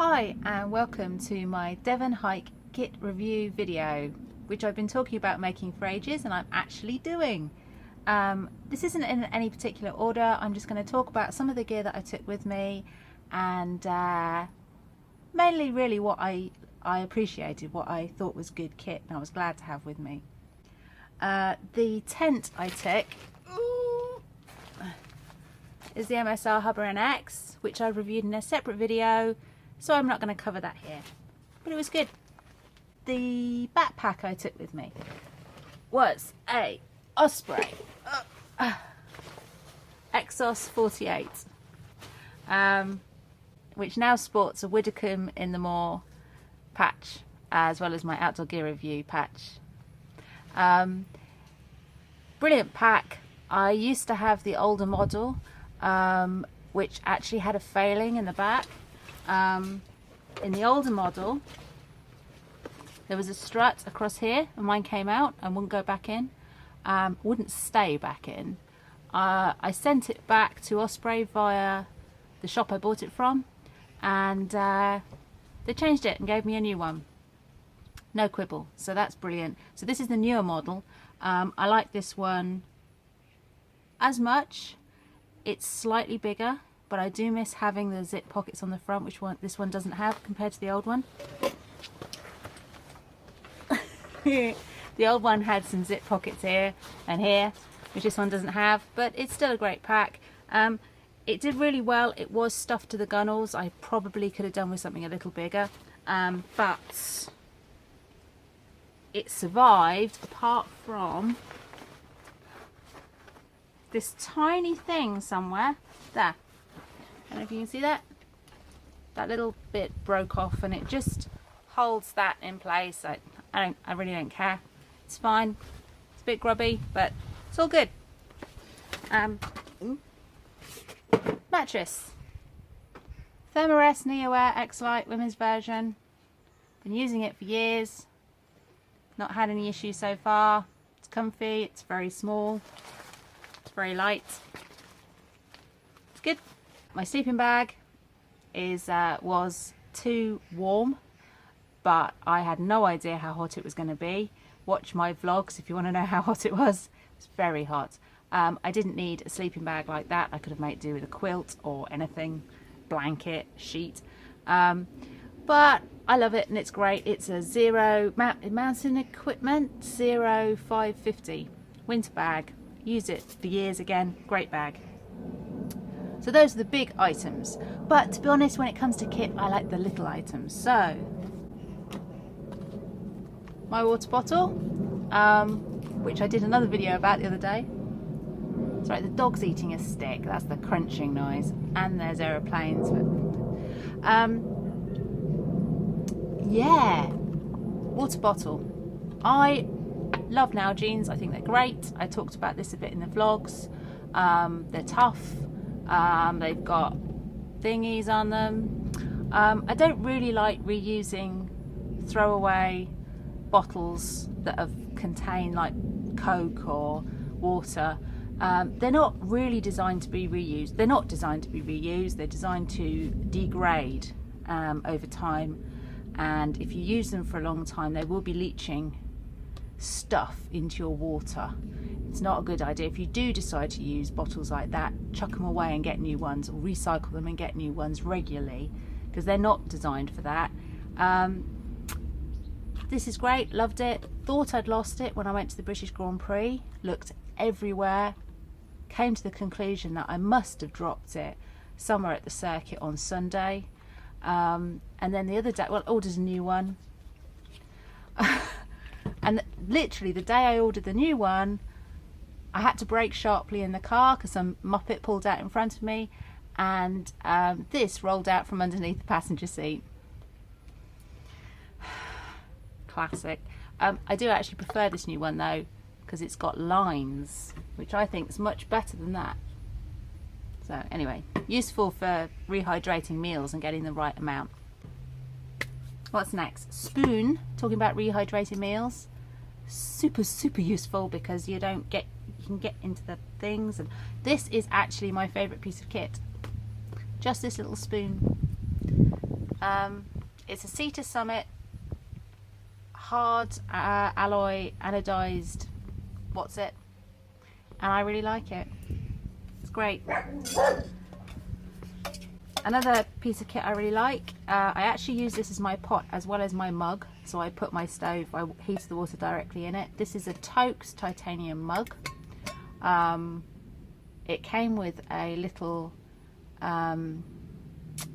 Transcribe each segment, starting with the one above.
Hi and welcome to my Devon hike kit review video, which I've been talking about making for ages and I'm actually doing. This isn't in any particular order. I'm just going to talk about some of the gear that I took with me and mainly really what I appreciated, what I thought was good kit and I was glad to have with me. The tent I took is the MSR Hubber NX, which I reviewed in a separate video, so I'm not going to cover that here, but it was good. The backpack I took with me was a Osprey Exos 48, which now sports a Widdicombe in the Moor patch, as well as my Outdoor Gear Review patch. Brilliant pack. I used to have the older model, which actually had a failing in the back. In the older model, there was a strut across here, and mine came out and wouldn't go back in, wouldn't stay back in. I sent it back to Osprey via the shop I bought it from, and they changed it and gave me a new one. No quibble, so that's brilliant. So this is the newer model. I like this one as much. It's slightly bigger, but I do miss having the zip pockets on the front, which this one doesn't have compared to the old one. The old one had some zip pockets here and here, which this one doesn't have, but it's still a great pack. It did really well. It was stuffed to the gunnels. I probably could have done with something a little bigger, but it survived apart from this tiny thing somewhere there. I don't know if you can see that. That little bit broke off and it just holds that in place. I really don't care. It's fine. It's a bit grubby, but it's all good. Mattress. Thermarest Neoair Xlite women's version. Been using it for years. Not had any issues so far. It's comfy. It's very small. It's very light. It's good. My sleeping bag was too warm, but I had no idea how hot it was going to be. Watch my vlogs if you want to know how hot it was. It's very hot. I didn't need a sleeping bag like that. I could have made do with a quilt or anything, blanket, sheet. But I love it and it's great. It's a Zero mountain equipment 0550 winter bag. Used it for years again. Great bag. So those are the big items, but to be honest, when it comes to kit, I like the little items. So my water bottle, which I did another video about the other day. Sorry, the dog's eating a stick. That's the crunching noise. And there's aeroplanes. But, yeah, water bottle. I love Nalgene's. I think they're great. I talked about this a bit in the vlogs. They're tough. They've got thingies on them. I don't really like reusing throwaway bottles that have contained like Coke or water. They're not really designed to be reused. They're not designed to be reused. They're designed to degrade over time, and if you use them for a long time, they will be leaching stuff into your water. It's not a good idea. If you do decide to use bottles like that, chuck them away and get new ones, or recycle them and get new ones regularly, because they're not designed for that. This is great, loved it. Thought I'd lost it when I went to the British Grand Prix, looked everywhere, came to the conclusion that I must have dropped it somewhere at the circuit on Sunday, and then the other day, well, I ordered a new one. And literally the day I ordered the new one, I had to brake sharply in the car because some muppet pulled out in front of me, and this rolled out from underneath the passenger seat. Classic. I do actually prefer this new one though, because it's got lines, which I think is much better than that. So anyway, useful for rehydrating meals and getting the right amount. What's next? Spoon. Talking about rehydrating meals. Super useful because you can get into the things, and this is actually my favorite piece of kit. Just this little spoon. It's a Cedar Summit hard alloy anodized what's it, and I really like it. It's great. Another piece of kit I really like, I actually use this as my pot as well as my mug, so I put my stove, I heat the water directly in it. This is a Toakes titanium mug. It came with a little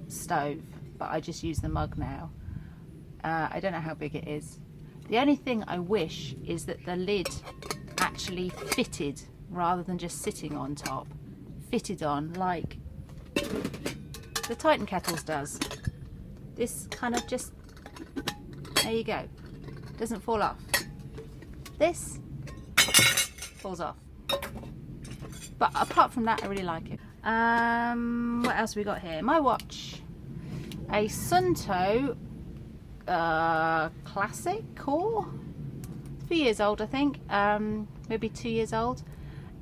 stove, but I just use the mug now. I don't know how big it is. The only thing I wish is that the lid actually fitted rather than just sitting on top. Fitted on like the Titan kettles does. This kind of just, there you go, doesn't fall off. This falls off. But apart from that, I really like it. What else have we got here? My watch, a Suunto Classic Core, 3 years old I think, maybe 2 years old.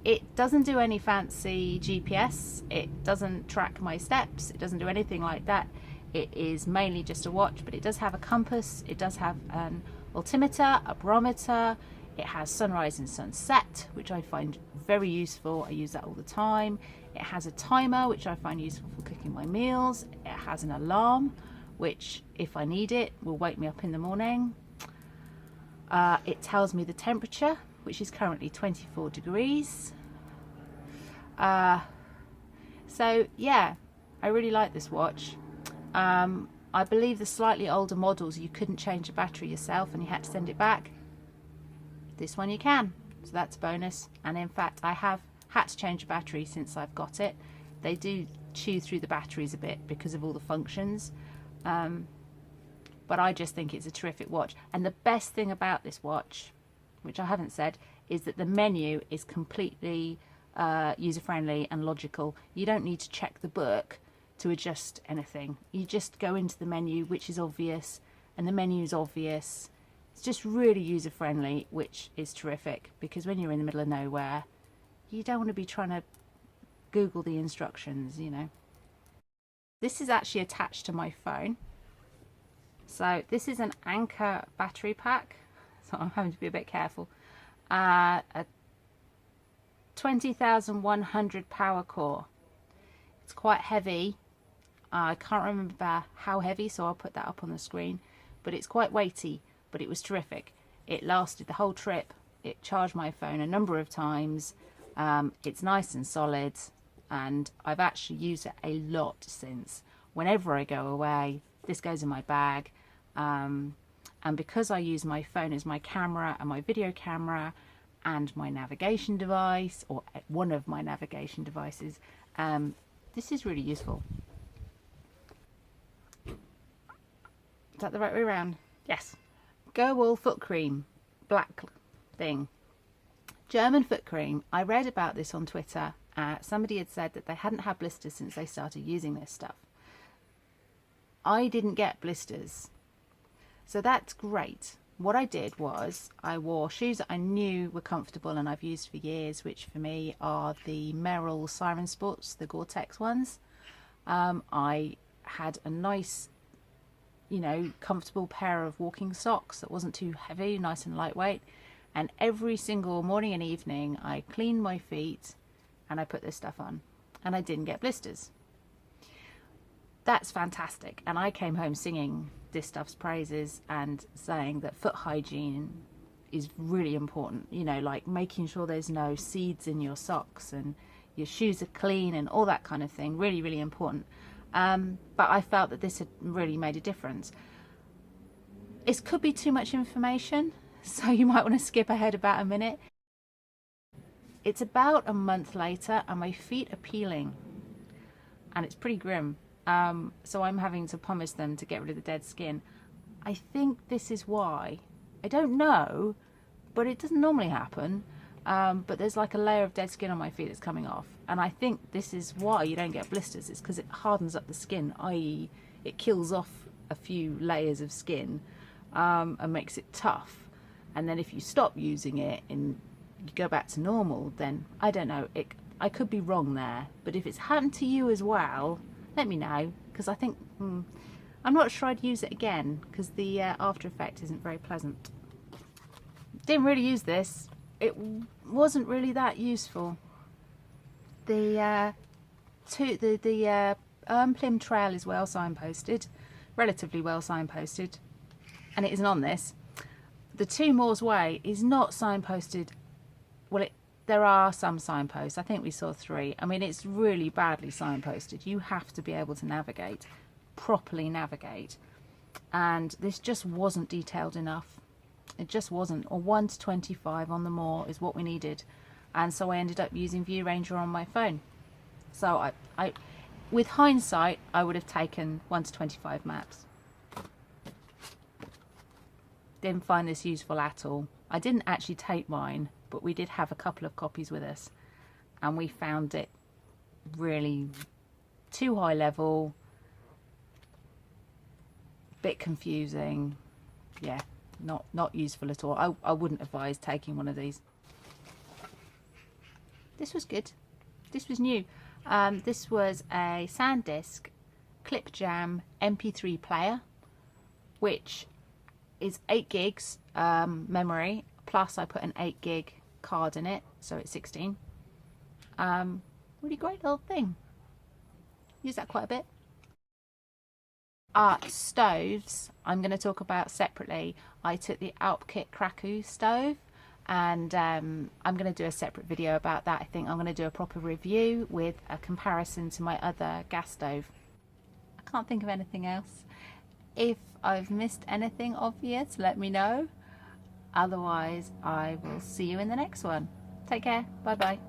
It doesn't do any fancy GPS, it doesn't track my steps, it doesn't do anything like that. It is mainly just a watch, but it does have a compass, it does have an altimeter, a barometer, it has sunrise and sunset, which I find very useful. I use that all the time. It has a timer, which I find useful for cooking my meals. It has an alarm, which if I need it will wake me up in the morning. It tells me the temperature, which is currently 24 degrees. So yeah, I really like this watch. I believe the slightly older models you couldn't change the battery yourself and you had to send it back. This one you can, so that's a bonus. And in fact, I have had to change the battery since I've got it. They do chew through the batteries a bit because of all the functions. But I just think it's a terrific watch. And the best thing about this watch, which I haven't said, is that the menu is completely user-friendly and logical. You don't need to check the book to adjust anything. You just go into the menu, which is obvious, and the menu is obvious. It's just really user-friendly, which is terrific, because when you're in the middle of nowhere, you don't want to be trying to Google the instructions, you know. This is actually attached to my phone. So this is an Anker battery pack, so I'm having to be a bit careful. A 20,100 PowerCore. It's quite heavy. I can't remember how heavy, so I'll put that up on the screen. But it's quite weighty, but it was terrific. It lasted the whole trip. It charged my phone a number of times. It's nice and solid, and I've actually used it a lot since. Whenever I go away, this goes in my bag. And because I use my phone as my camera and my video camera and my navigation device, or one of my navigation devices, this is really useful. Is that the right way around? Yes. Gehwol foot cream, black thing. German foot cream. I read about this on Twitter. Somebody had said that they hadn't had blisters since they started using this stuff. I didn't get blisters, so that's great. What I did was I wore shoes that I knew were comfortable and I've used for years, which for me are the Merrell Siren Sports, the Gore-Tex ones. I had a nice, you know, comfortable pair of walking socks that wasn't too heavy, nice and lightweight. And every single morning and evening I cleaned my feet and I put this stuff on, and I didn't get blisters. That's fantastic. And I came home singing this stuff's praises and saying that foot hygiene is really important, you know, like making sure there's no seeds in your socks and your shoes are clean and all that kind of thing. Really, really important. But I felt that this had really made a difference. It could be too much information, so you might want to skip ahead about a minute. It's about a month later and my feet are peeling and it's pretty grim. So I'm having to pumice them to get rid of the dead skin. I think this is why. I don't know, but it doesn't normally happen. But there's like a layer of dead skin on my feet that's coming off. And I think this is why you don't get blisters. It's because it hardens up the skin, i.e. it kills off a few layers of skin and makes it tough. And then if you stop using it and you go back to normal, then I don't know. I could be wrong there. But if it's happened to you as well, let me know, because I think I'm not sure I'd use it again because the after effect isn't very pleasant. Didn't really use this. It wasn't really that useful. The Plim trail is well signposted, relatively well signposted, and it isn't on this. The 2 Moors Way is not signposted. Well, there are some signposts. I think we saw 3. I mean, it's really badly signposted. You have to be able to navigate, properly navigate, and this just wasn't detailed enough. It just wasn't. Or 1 to 25 on the Moor is what we needed, and so I ended up using View Ranger on my phone. So I with hindsight, I would have taken 1 to 25 maps. Didn't find this useful at all. I didn't actually take mine, but we did have a couple of copies with us, and we found it really too high level, bit confusing. Yeah, not useful at all. I wouldn't advise taking one of these. This was good. This was new. This was a SanDisk Clip Jam MP3 player, which is 8 gigs memory, plus I put an 8 gig card in it, so it's 16. Really great little thing. Use that quite a bit. Stoves, I'm going to talk about separately. I took the Alpkit Kraku stove, and I'm going to do a separate video about that. I think I'm going to do a proper review with a comparison to my other gas stove. I can't think of anything else. If I've missed anything obvious, let me know. Otherwise, I will see you in the next one. Take care. Bye bye.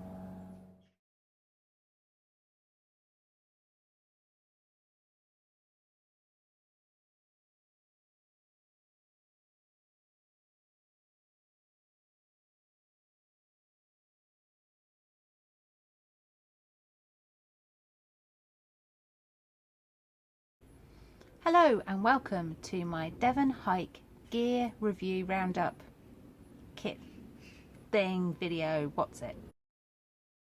Hello and welcome to my Devon Hike gear review roundup kit thing video. What's it?